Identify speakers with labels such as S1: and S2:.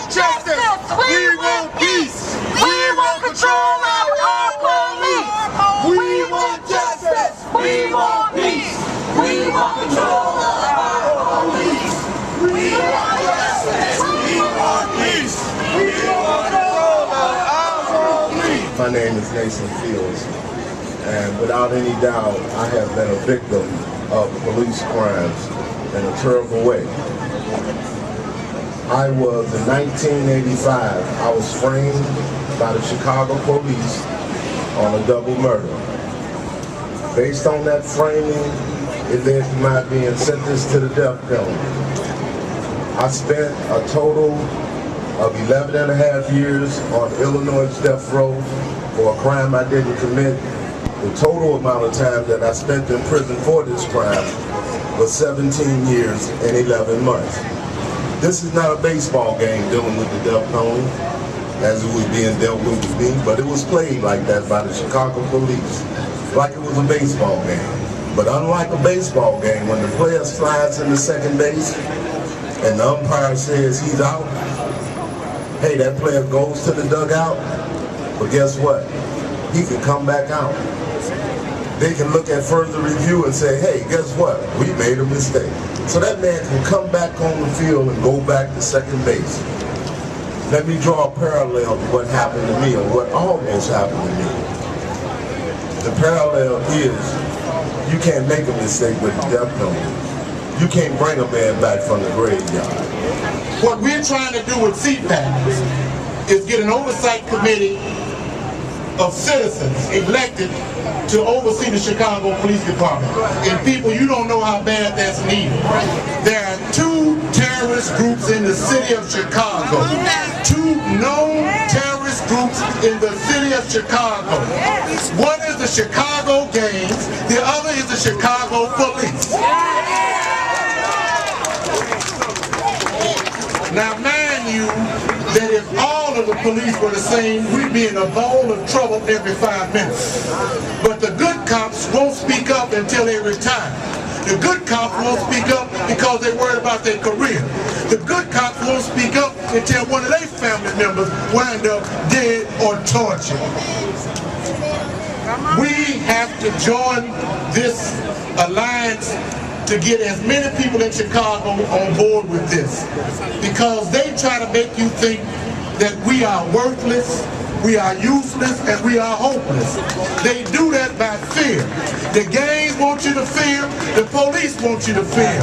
S1: want justice. We want peace. We want control of our police. We want justice. We want peace. We want control of our police. We want justice. We want peace. We want control of our police.
S2: My name is Nathan Fields, and without any doubt, I have been a victim of police crimes in a terrible way. I was, in 1985, I was framed by the Chicago police on a double murder. Based on that framing, it led to my being sentenced to the death penalty. I spent a total of 11 and a half years on Illinois death row for a crime I didn't commit. The total amount of time that I spent in prison for this crime was 17 years and 11 months. This is not a baseball game dealing with the death penalty, as it was being dealt with me, but it was played like that by the Chicago police, like it was a baseball game. But unlike a baseball game, when the player slides into second base and the umpire says he's out, hey, that player goes to the dugout, but guess what? He can come back out. They can look at further review and say, hey, guess what? We made a mistake. So that man can come back on the field and go back to second base. Let me draw a parallel to what happened to me, or what almost happened to me. The parallel is, you can't make a mistake with the death penalty. You can't bring a man back from the graveyard.
S1: What we're trying to do with CAARPR is get an oversight committee of citizens elected to oversee the Chicago Police Department. And people, you don't know how bad that's needed. There are two terrorist groups in the city of Chicago. Two known terrorist groups in the city of Chicago. One is the Chicago gangs, the other is the Chicago police. Now mind you, that if all of the police were the same, we'd be in a bowl of trouble every 5 minutes. But the good cops won't speak up until they retire. The good cops won't speak up because they're worried about their career. The good cops won't speak up until one of their family members wind up dead or tortured. We have to join this alliance to get as many people in Chicago on board with this, because they try to make you think that we are worthless, we are useless, and we are hopeless. They do that by fear. The gangs want you to fear, the police want you to fear.